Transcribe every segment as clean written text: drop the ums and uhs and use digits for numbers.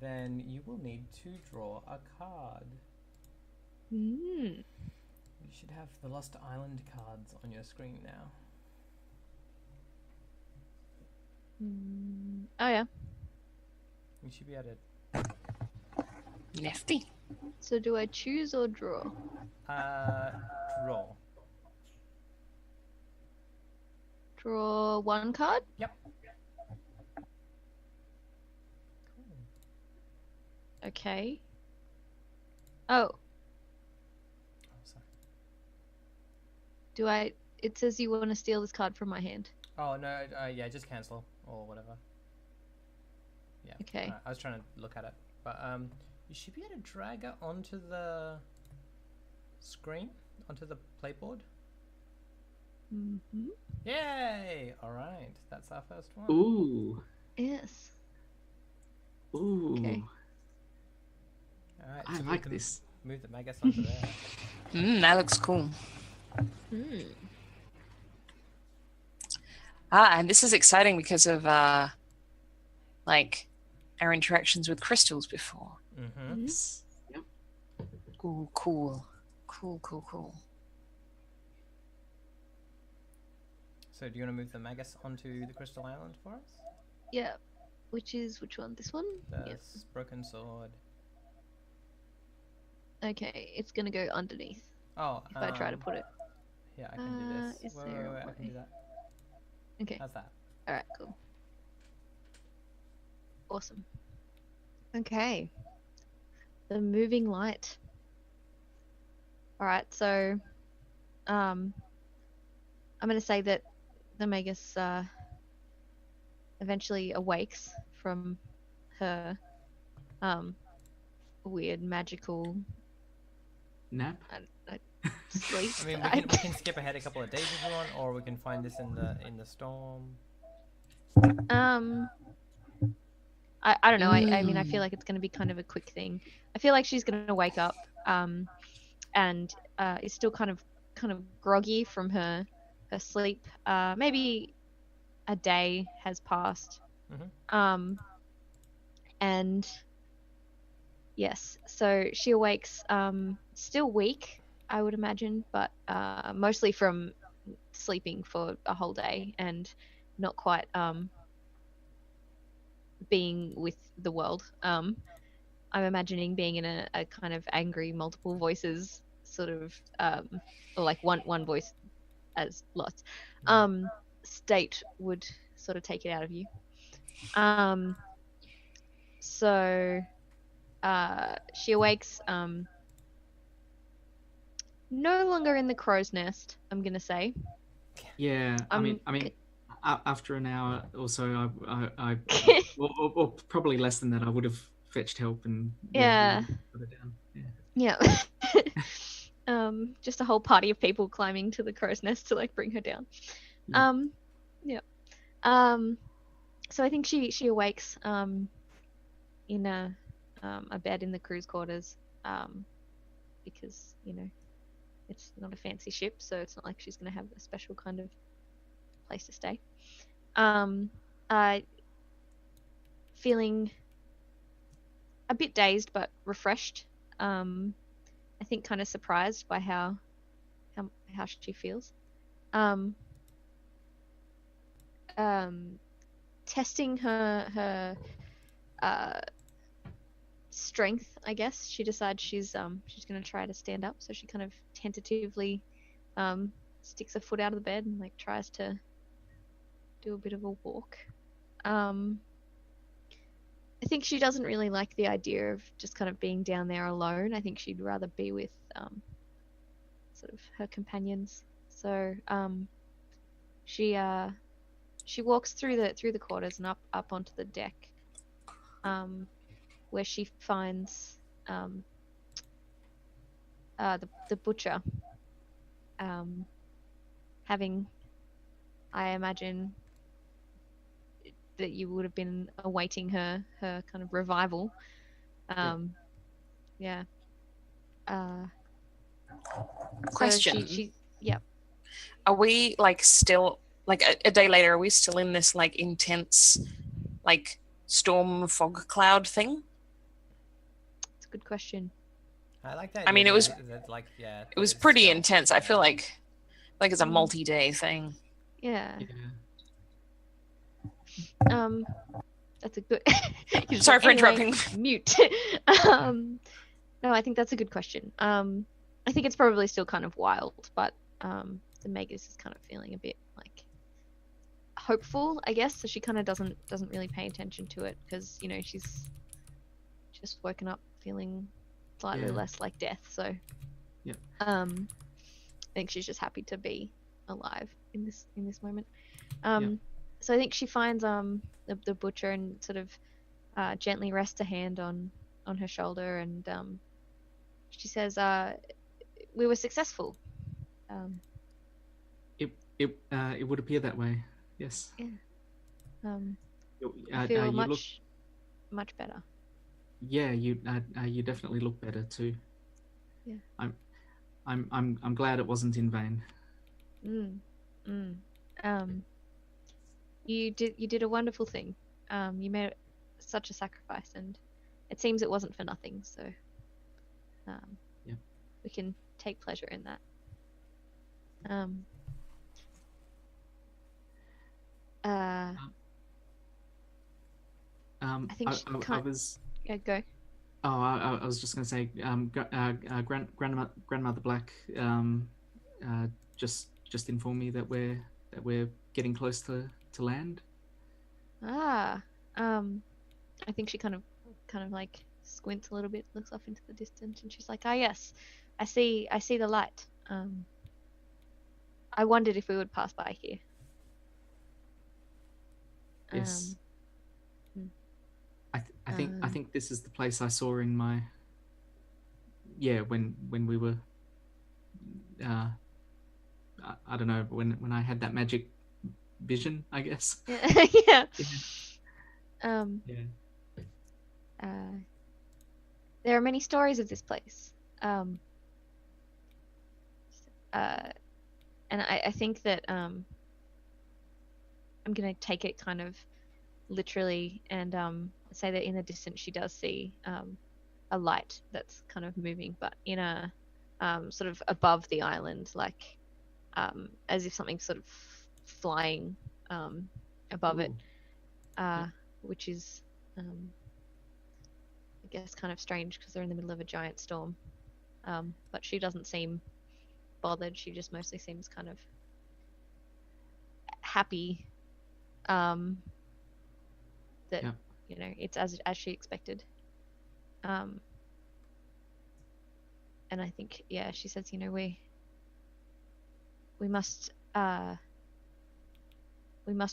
then you will need to draw a card. Mm. You should have the Lost Island cards on your screen now. Oh, yeah. You should be able to Nifty. So do I choose or draw? draw. Draw one card? Yep. Okay. Oh, Oh, sorry. do I... It says you want to steal this card from my hand. Oh no, yeah, just cancel or whatever. Yeah. Okay. I was trying to look at it, but you should be able to drag it onto the screen, onto the playboard. Mm-hmm. Yay! All right, that's our first one. Ooh. Yes. Ooh. Okay. All right, I so like this. Move the Magus onto there. That looks cool. Hmm. And this is exciting because of like our interactions with crystals before. Mm-hmm. Yes. Yep. Ooh, cool. Cool. So do you want to move the Magus onto the Crystal Island for us? Yeah. Which one? This one? The Yep. broken sword. Okay, it's gonna go underneath Oh, if I try to put it. Yeah, I can do this. Is Wait, there a I can way? do that. Okay. How's that? Alright, cool. Awesome. Okay. The moving light. Alright, so I'm gonna say that the Magus eventually awakes from her weird magical Nap. sleep. I mean, we can skip ahead a couple of days if you want, or we can find this in the storm. I don't know. I mean, I feel like it's going to be kind of a quick thing. I feel like she's going to wake up, and is still kind of groggy from her sleep. Maybe a day has passed. Mhm. And yes, so she awakes, still weak, I would imagine, but mostly from sleeping for a whole day and not quite being with the world. I'm imagining being in a kind of angry, multiple voices sort of, or like one voice as lots, state would sort of take it out of you. So she awakes, no longer in the crow's nest, I'm gonna say. Yeah. I mean, after an hour or so, I or probably less than that, I would have fetched help and Yeah. put her down. Yeah. Yeah. Just a whole party of people climbing to the crow's nest to like bring her down. Yeah. So I think she awakes in a bed in the crew's quarters, because it's not a fancy ship, so it's not like she's gonna have a special kind of place to stay. Feeling a bit dazed but refreshed. I think kind of surprised by how she feels. Testing her strength, I guess. She decides she's going to try to stand up, so she kind of tentatively sticks her foot out of the bed and like tries to do a bit of a walk. I think she doesn't really like the idea of just kind of being down there alone. I think she'd rather be with sort of her companions. So she walks through the quarters and up onto the deck, where she finds the butcher, having, I imagine, that you would have been awaiting her kind of revival. Yeah. Question. So she yeah. Are we like still like a day later? Are we still in this like intense like storm fog cloud thing? good question. I like that. I mean, it was like it was pretty intense. I feel like it's a multi-day thing. Yeah. Yeah. That's a good. Sorry for interrupting. Mute. No, I think that's a good question. I think it's probably still kind of wild, but the Magus is kind of feeling a bit like hopeful, I guess. So she kind of doesn't really pay attention to it because she's just woken up feeling slightly less like death. So I think she's just happy to be alive in this moment. So I think she finds the butcher and sort of gently rests a hand on her shoulder, and she says, "We were successful." It would appear that way. Yes. Yeah. I feel much better. Yeah, you definitely look better too. Yeah. I'm glad it wasn't in vain. You did a wonderful thing. You made such a sacrifice, and it seems it wasn't for nothing. So, we can take pleasure in that. I think I was. Yeah, go. Oh, I was just going to say, Grandmother Black just informed me that we're getting close to land. I think she kind of like squints a little bit, looks off into the distance, and she's like, "Ah, yes, I see the light. I wondered if we would pass by here." Yes. I think this is the place I saw in my when we were I don't know, when I had that magic vision, I guess. Yeah. There are many stories of this place. And I think that I'm gonna take it kind of literally and say that in the distance she does see a light that's kind of moving, but in a sort of above the island, like as if something's sort of flying above it, which is I guess kind of strange because they're in the middle of a giant storm. But she doesn't seem bothered. She just mostly seems kind of happy that it's as she expected. And I think she says, we must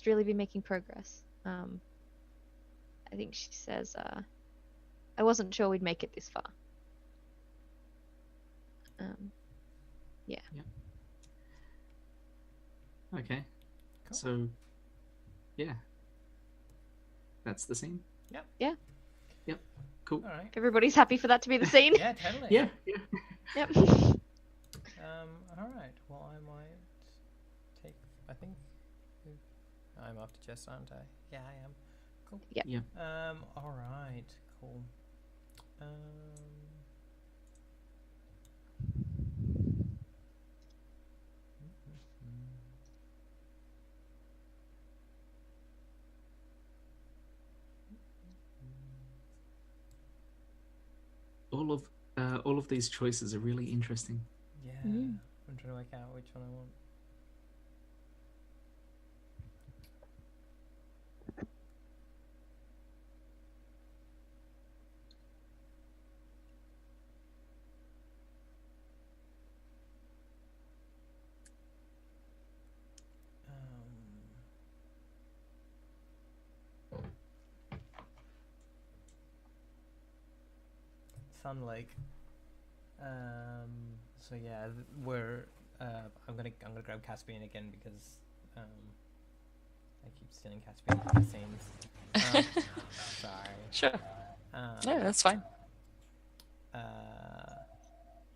really be making progress. I think she says, I wasn't sure we'd make it this far. Okay. Cool. So, that's the scene. Yep. Yeah. Yep. Cool. All right. Everybody's happy for that to be the scene. Yeah, totally. Yeah. Yep. All right. Well, I might take. I think I'm after Jess, aren't I? Yeah, I am. Cool. Yeah. All right. Cool. All of these choices are really interesting. Yeah. I'm trying to work out which one I want. Sun Lake. So yeah, we're. I'm gonna grab Caspian again because I keep stealing Caspian from the scenes. Sorry. Sure. Yeah, that's fine.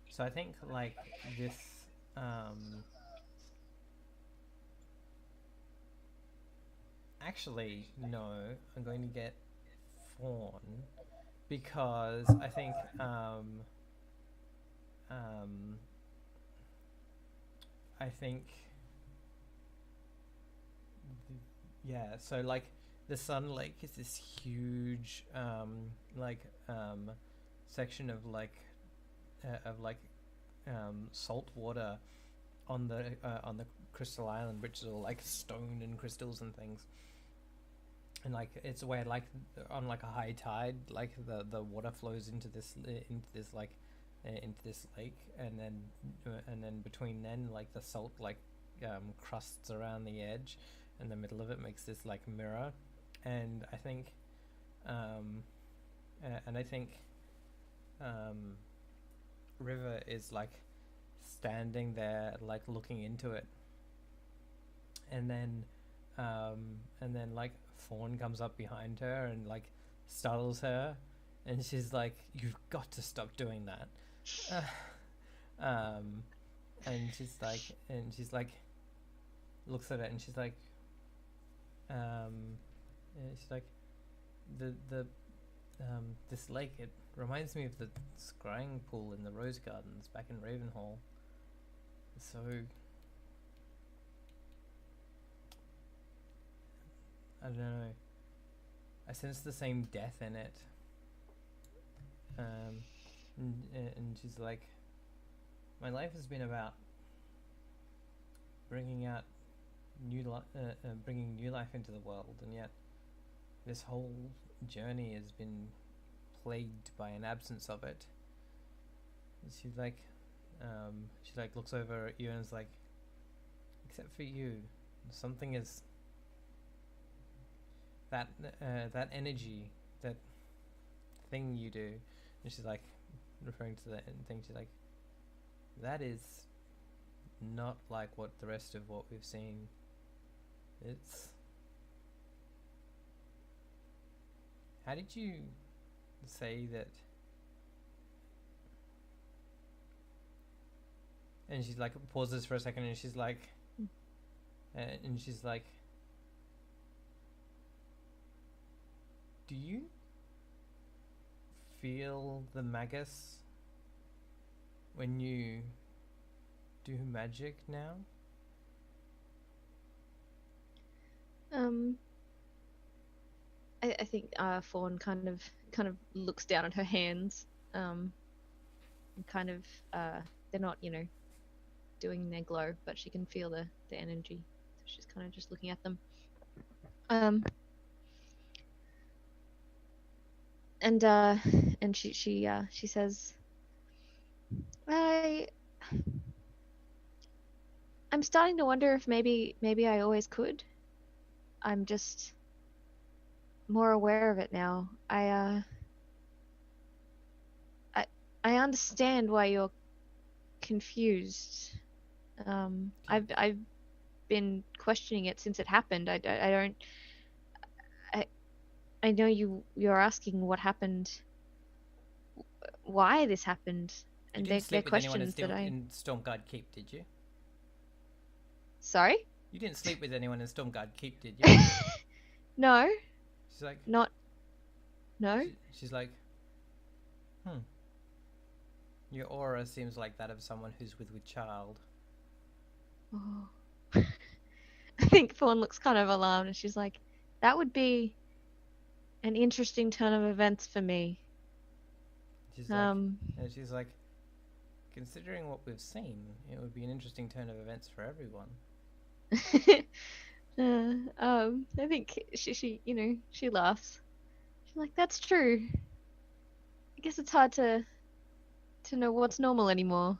So I think like this. Actually, no. I'm going to get Fawn because I think I think yeah, so like the Sun Lake is this huge section of salt water on the Crystal Island, which is all like stone and crystals and things. And like it's where like on like a high tide, like the water flows into this lake, and then between then like the salt like crusts around the edge, and the middle of it makes this like mirror. And I think River is like standing there like looking into it, and then like Fawn comes up behind her and like startles her, and she's like, "You've got to stop doing that." And she's like looks at it, and she's like this lake, it reminds me of the scrying pool in the Rose Gardens back in Ravenhall. So I don't know, I sense the same death in it. And she's like, my life has been about bringing new life into the world, and yet this whole journey has been plagued by an absence of it. And she's like, she like looks over at you and is like, except for you, something is that energy, that thing you do. And she's like, referring to that thing, she's like, that is not like what the rest of what we've seen. It's... How did you say that? And she's like, pauses for a second, and she's like, do you feel the magus when you do magic now? I think Fawn kind of looks down at her hands, and kind of they're not, doing their glow, but she can feel the energy. So she's kind of just looking at them. And she says, I'm starting to wonder if maybe I always could. I'm just more aware of it now. I understand why you're confused. I've been questioning it since it happened. I know you're asking what happened, why this happened, and they're questions that I... in Stormguard Keep, did you? Sorry? You didn't sleep with anyone in Stormguard Keep, did you? No. She's like... No. She's like, your aura seems like that of someone who's with child. Oh. I think Fawn looks kind of alarmed, and she's like, that would be an interesting turn of events for me. She's like, considering what we've seen, it would be an interesting turn of events for everyone. I think she laughs. She's like, that's true. I guess it's hard to know what's normal anymore.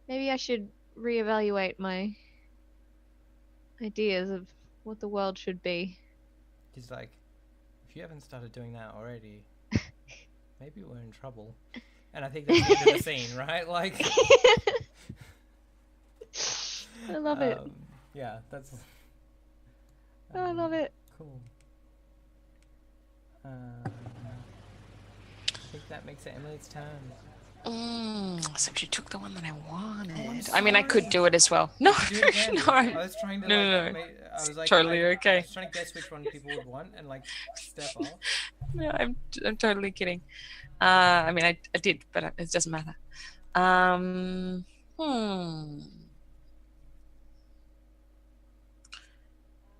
Maybe I should reevaluate my ideas of what the world should be. She's like, if you haven't started doing that already, maybe we're in trouble. And I think that's the end of the scene, right? Like, I love it. Yeah, that's... I love it. Cool. I think that makes it Emily's turn. So she took the one that I wanted. Oh, I mean, I could do it as well. No, no. I was trying to No. I was like, Totally okay. I was trying to guess which one people would want and like step off. No, I'm totally kidding. I mean, I did, but it doesn't matter. Hmm.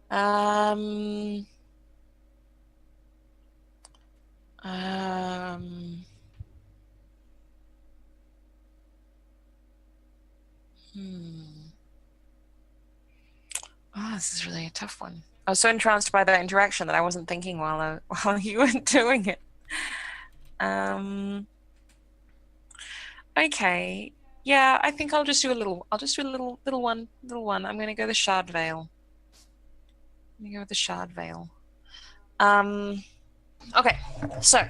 Um. Oh, this is really a tough one. I was so entranced by that interaction that I wasn't thinking while you were doing it. Okay. Yeah, I think I'll just do a little. I'll just do a little one. I'm gonna go the Shard Veil. I'm gonna go with the Shard Veil. Okay. So,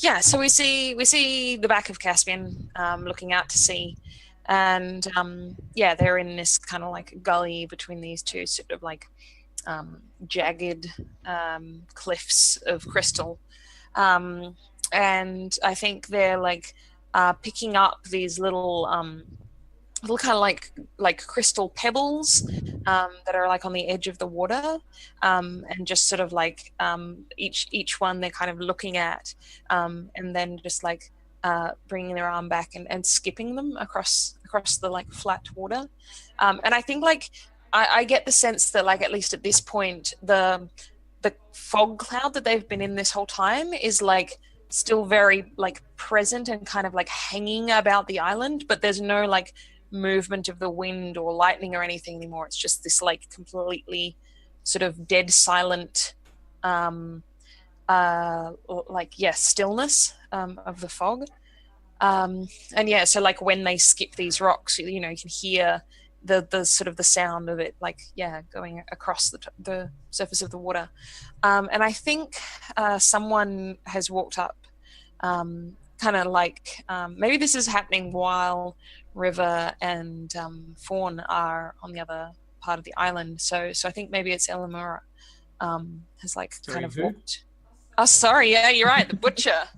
yeah. So we see the back of Caspian, looking out to sea, and yeah, they're in this kind of like gully between these two sort of like jagged cliffs of crystal, and I think they're like picking up these little kind of like crystal pebbles that are like on the edge of the water, and just sort of like each one they're kind of looking at, and then just like bringing their arm back and skipping them across the like flat water, and I think like I get the sense that like at least at this point the fog cloud that they've been in this whole time is like still very like present and kind of like hanging about the island, but there's no like movement of the wind or lightning or anything anymore. It's just this like completely sort of dead silent stillness of the fog, and yeah, so like when they skip these rocks, you know, you can hear the sort of the sound of it like going across the surface of the water, and I think someone has walked up, kind of like maybe this is happening while River and Fawn are on the other part of the island, so I think maybe it's Elamura has like kind of walked. Oh, sorry, yeah, you're right, the butcher.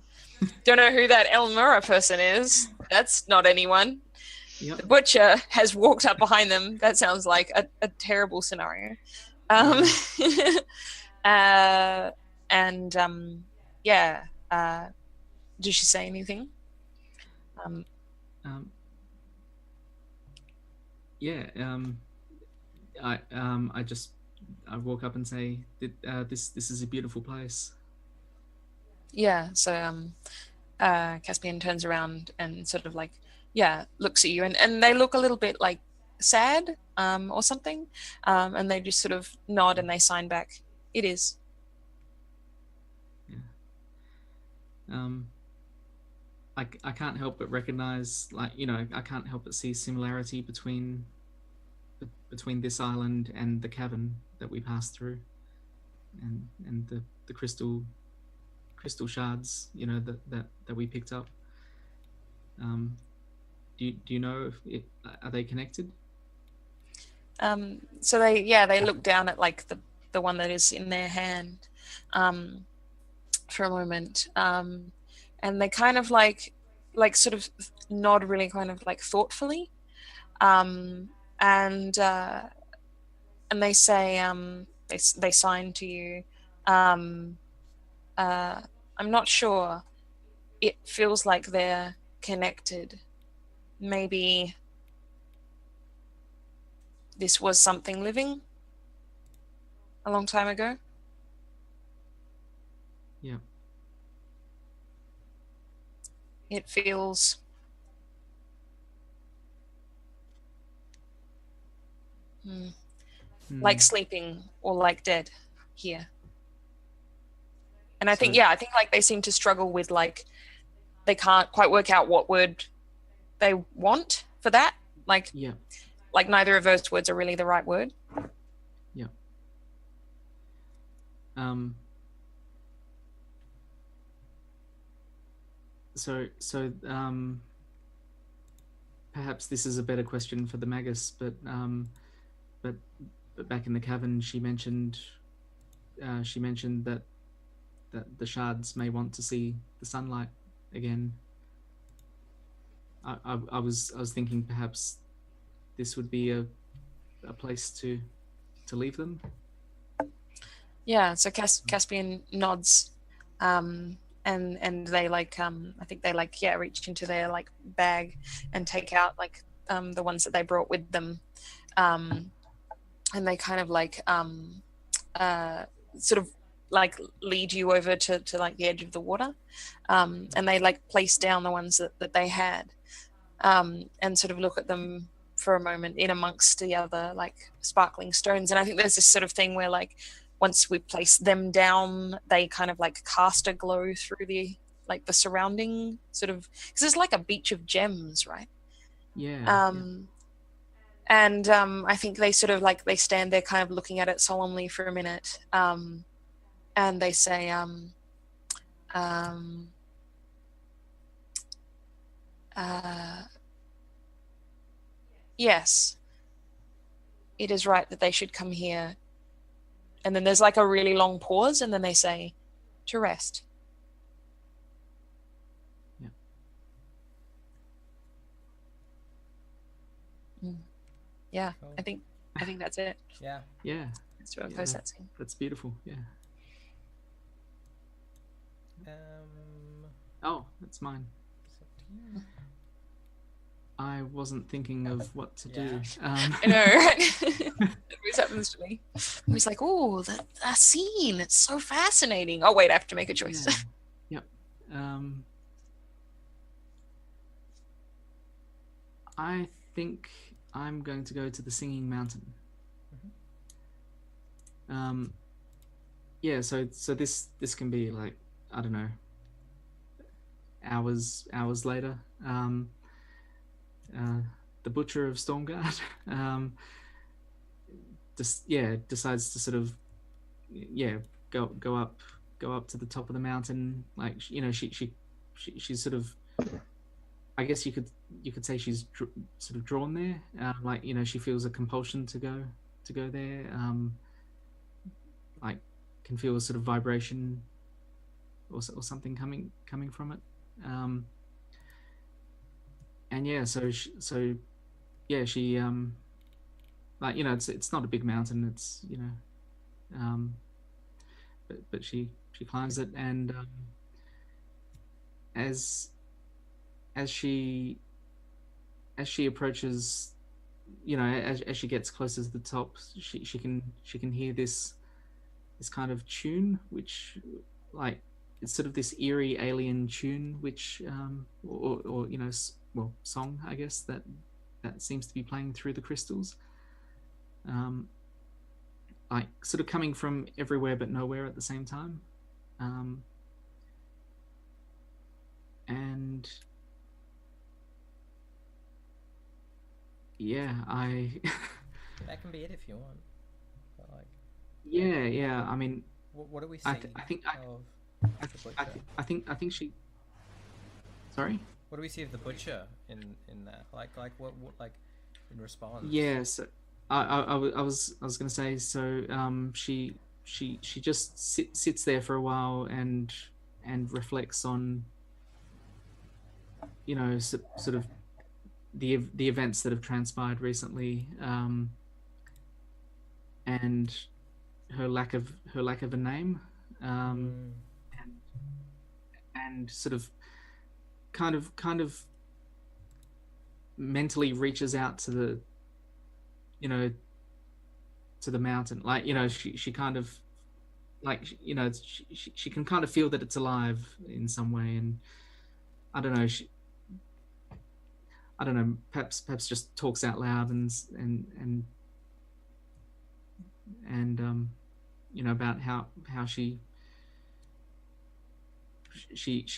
Don't know who that Elamura person is. That's not anyone. Yep. The butcher has walked up behind them. That sounds like a terrible scenario. Did she say anything? I walk up and say that this is a beautiful place. Yeah. So Caspian turns around and sort of like looks at you, and they look a little bit like sad or something, and they just sort of nod and they sign back. It is. Yeah. I can't help but recognize, like, you know, I can't help but see similarity between this island and the cavern that we passed through, and the crystal shards, you know, that we picked up. Do you know if are they connected? So they look down at like the one that is in their hand for a moment, and they kind of like sort of nod really kind of like thoughtfully, and they say they sign to you. I'm not sure. It feels like they're connected. Maybe this was something living a long time ago. Yeah. It feels like sleeping or like dead here. And I think like they seem to struggle with like they can't quite work out what word they want for that. Like like neither of those words are really the right word. Yeah. So perhaps this is a better question for the Magus, but back in the cavern, she mentioned that the shards may want to see the sunlight again. I was thinking perhaps this would be a place to leave them. Yeah, so Caspian nods, and they like I think they like reach into their like bag and take out like the ones that they brought with them, and they kind of like sort of like lead you over to like the edge of the water, and they like place down the ones that they had, and sort of look at them for a moment in amongst the other like sparkling stones. And I think there's this sort of thing where like once we place them down, they kind of like cast a glow through the like the surrounding sort of, because it's like a beach of gems, right? Yeah. And I think they sort of like they stand there kind of looking at it solemnly for a minute, and they say yes, it is right that they should come here. And then there's like a really long pause, and then they say, to rest. Yeah. Yeah, Cool. I think that's it. Yeah. Yeah. That's what I Yeah, close that scene. That's beautiful. Yeah. Um, Oh, that's mine. it's up to you. I wasn't thinking of what to do. I know, right? It always happens to me. I'm always like, oh, that scene, it's so fascinating. Oh wait, I have to make a choice. Yeah. Yep. I think I'm going to go to the Singing Mountain. Yeah. So this can be like, I don't know, hours later. The Butcher of Stormguard decides to sort of go up to the top of the mountain. Like, you know, she's sort of, I guess you could say she's sort of drawn there. Like, you know, she feels a compulsion to go there. Like, can feel a sort of vibration or something coming from it. And yeah, so she like, you know, it's not a big mountain. It's, you know, but she climbs it, and as she approaches, you know, as she gets closer to the top, she can hear this kind of tune, which, like, it's sort of this eerie alien tune, which or you know, well, song, I guess, that seems to be playing through the crystals, like sort of coming from everywhere but nowhere at the same time, and yeah, That can be it if you want. But like, yeah. I mean, what do we see? I think I think she. Sorry. What do we see of the butcher in that? Like what like in response? Yes, I was going to say, so she just sits there for a while and reflects on, you know, sort of the events that have transpired recently, and her lack of a name, and sort of kind of mentally reaches out to the, you know, to the mountain. Like, you know, she kind of, like, you know, she can kind of feel that it's alive in some way, and I don't know, perhaps just talks out loud and you know, about how she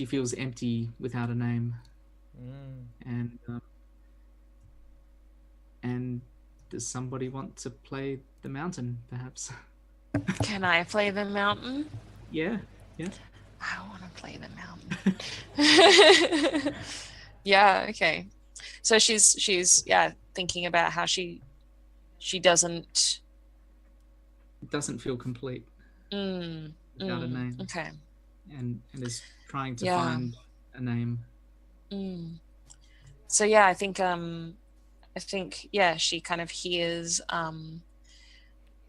feels empty without a name, and does somebody want to play the mountain, perhaps? Can I play the mountain? Yeah. I want to play the mountain. Yeah, okay. So she's thinking about how she doesn't feel complete without a name. Okay. And is trying to find a name. So yeah, I think she kind of hears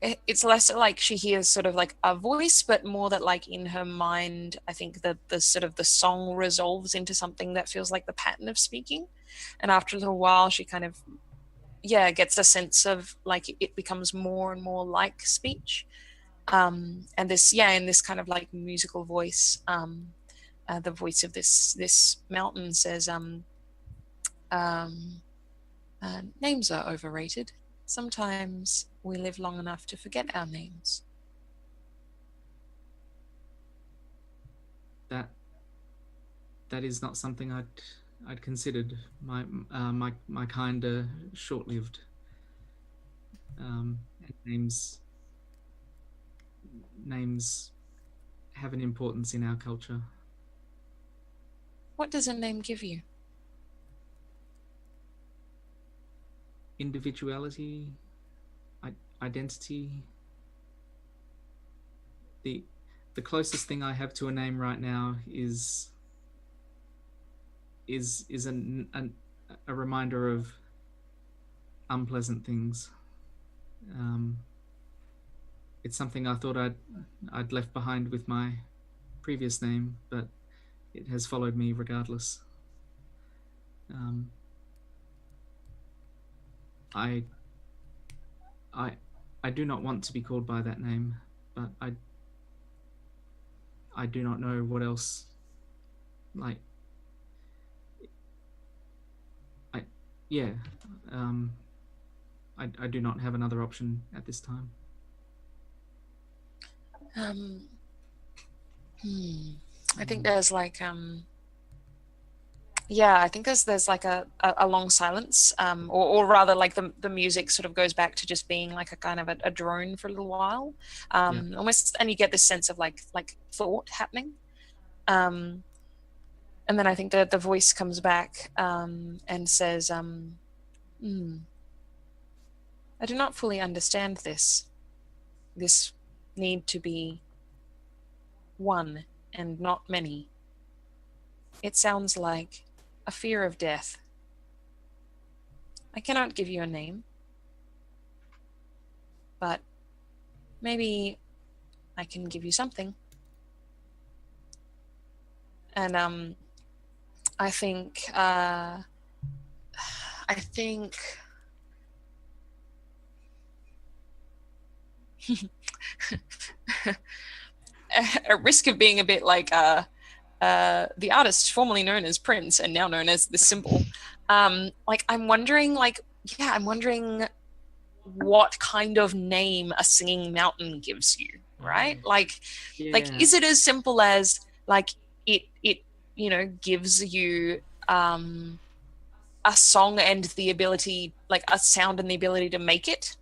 it's less like she hears sort of like a voice, but more that like in her mind, I think that the sort of the song resolves into something that feels like the pattern of speaking. And after a little while, she kind of, gets a sense of like it becomes more and more like speech. And this, in this kind of like musical voice, the voice of this mountain says, names are overrated. Sometimes we live long enough to forget our names. That is not something I'd considered. My kind are short-lived. And names have an importance in our culture. What does a name give you? Individuality, identity. The closest thing I have to a name right now is a reminder of unpleasant things. It's something I thought I'd left behind with my previous name, but it has followed me regardless. I do not want to be called by that name, but I do not know what else. Like, I do not have another option at this time. I think there's like I think there's like a long silence, or rather like the music sort of goes back to just being like a kind of a drone for a little while, almost, and you get this sense of like thought happening, and then I think that the voice comes back and says, I do not fully understand this need to be one and not many. It sounds like a fear of death. I cannot give you a name, but maybe I can give you something. And I think at risk of being a bit like the artist formerly known as Prince and now known as the Symbol, I'm wondering what kind of name a singing mountain gives you, right? Like is it as simple as like it gives you a song and the ability, like a sound and the ability to make it,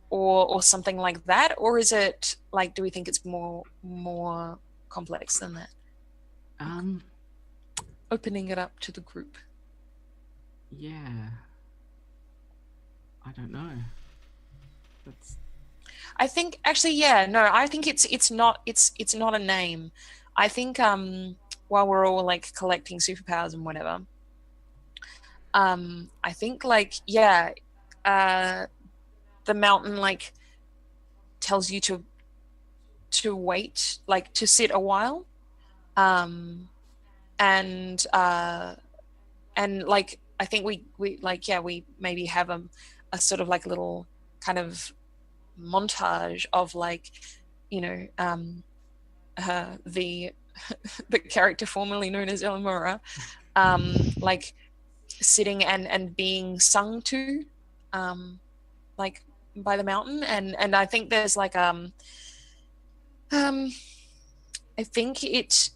or something like that, or is it like, do we think it's more complex than that? Opening it up to the group. I don't know. I think actually, I think it's not a name. I think while we're all like collecting superpowers and whatever, I think like the mountain like tells you to wait, like to sit a while, and like I think we maybe have a sort of like little kind of montage of like the character formerly known as Elamura like sitting and being sung to like by the mountain, and I think there's like I think it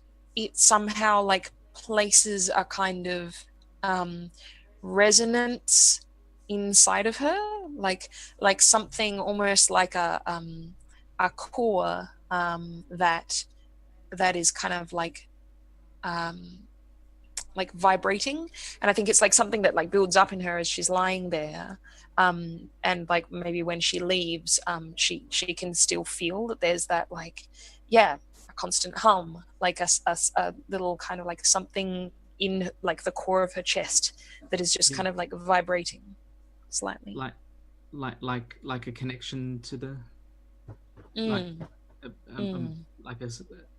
somehow like places a kind of resonance inside of her, like something almost like a core that is kind of like vibrating, and I think it's like something that like builds up in her as she's lying there, and like maybe when she leaves, she can still feel that there's that like a constant hum, like a little kind of like something in like the core of her chest that is just kind of like vibrating slightly. like a connection to the Mm. a, a, Mm. like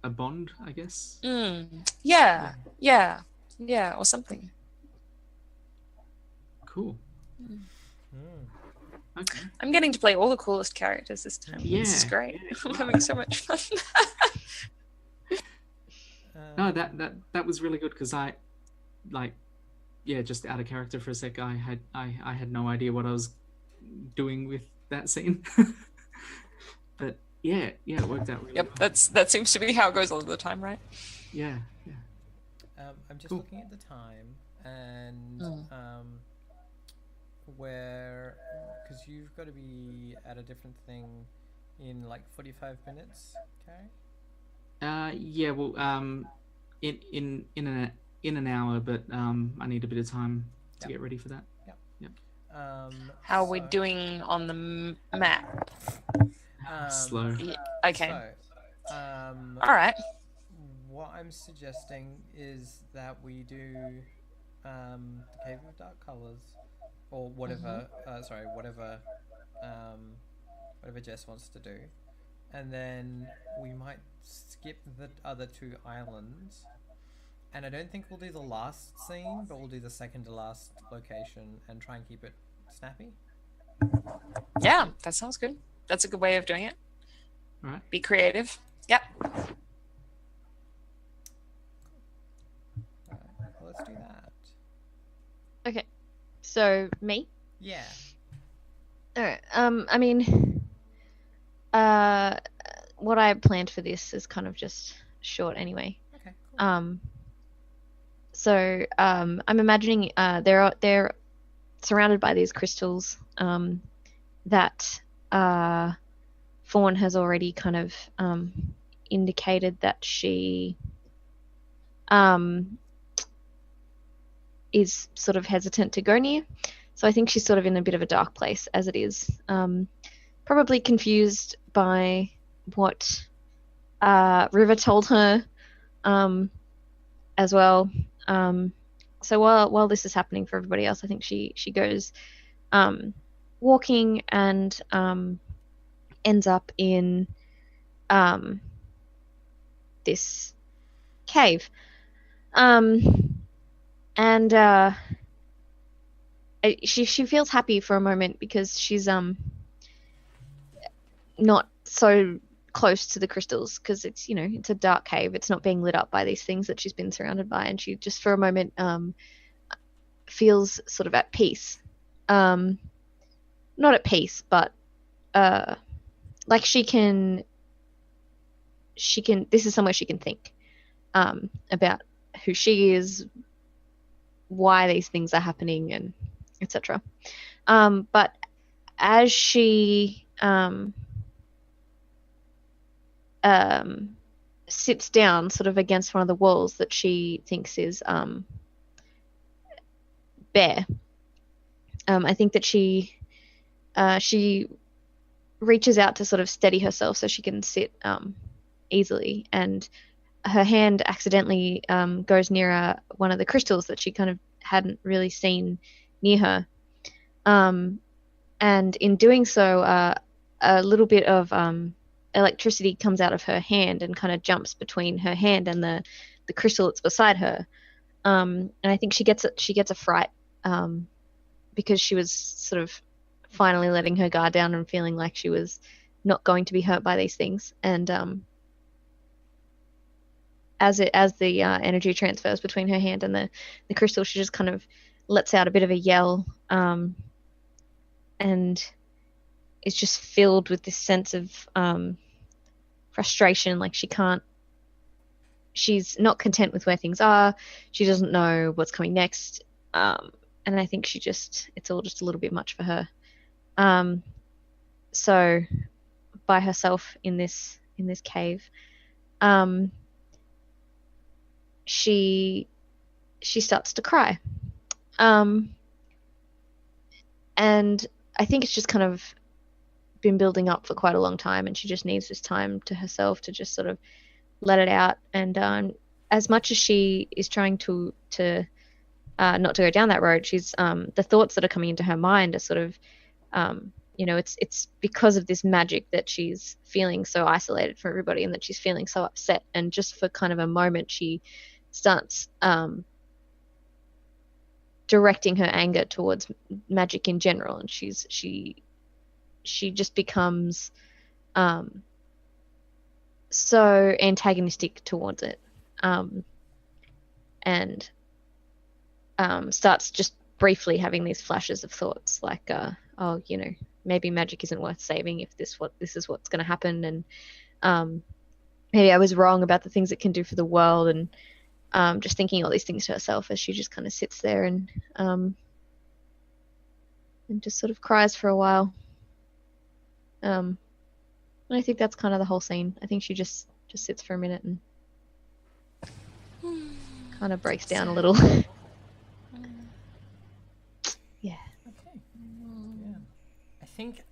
a bond, I guess. Yeah, or something. Cool. Mm. Okay. I'm getting to play all the coolest characters this time. This is Yeah, great. yeah, I'm wow. having so much fun. No, that was really good because I, like, yeah, just out of character for a sec. I had no idea what I was doing with that scene, but yeah, it worked out really Yep, well. that seems to be how it goes all the time, right? Yeah. I'm just Cool. looking at the time and where, because you've got to be at a different thing in like 45 minutes, okay? Yeah. Well, in an hour, but I need a bit of time to Yep. get ready for that. How are we So, doing on the map? Slow. Okay. So, All right. what I'm suggesting is that we do the Cave of Dark Colors, or whatever. Whatever Jess wants to do, and then we might skip the other two islands. And I don't think we'll do the last scene, but we'll do the second to last location and try and keep it snappy. Yeah, that sounds good. That's a good way of doing it. All right. Be creative. Yep. Alright, well, let's do that. Okay. So me. Yeah. All right. I mean, what I planned for this is kind of just short anyway. Okay. Cool. So I'm imagining they're surrounded by these crystals that Fawn has already kind of indicated that she is sort of hesitant to go near. So I think she's sort of in a bit of a dark place as it is. Probably confused by what River told her as well. So while this is happening for everybody else, I think she goes walking and ends up in this cave. And she feels happy for a moment because she's not so close to the crystals because it's it's a dark cave. It's not being lit up by these things that she's been surrounded by, and she just for a moment feels sort of at peace. Not at peace, but like she can. This is somewhere she can think about who she is, why these things are happening, and etc. But as she sits down sort of against one of the walls that she thinks is bare, I think that she reaches out to sort of steady herself so she can sit easily, and her hand accidentally goes near one of the crystals that she kind of hadn't really seen near her. And in doing so, a little bit of electricity comes out of her hand and kind of jumps between her hand and the crystal that's beside her. And I think she gets a fright because she was sort of finally letting her guard down and feeling like she was not going to be hurt by these things. And as the energy transfers between her hand and the crystal, she just kind of lets out a bit of a yell, and is just filled with this sense of frustration. Like she's not content with where things are. She doesn't know what's coming next, and I think it's all just a little bit much for her. So by herself in this cave, she starts to cry, and I think it's just kind of been building up for quite a long time, and she just needs this time to herself to just sort of let it out. And as much as she is trying to not to go down that road, she's the thoughts that are coming into her mind are sort of you know, it's because of this magic that she's feeling so isolated from everybody, and that she's feeling so upset. And just for kind of a moment, she starts directing her anger towards magic in general, and she just becomes so antagonistic towards it, and starts just briefly having these flashes of thoughts like, oh, you know, maybe magic isn't worth saving if this is what's going to happen, and maybe I was wrong about the things it can do for the world, and just thinking all these things to herself as she just kind of sits there and just sort of cries for a while. And I think that's kind of the whole scene. I think she just sits for a minute and kind of breaks down a little. Yeah. Okay. Yeah. I think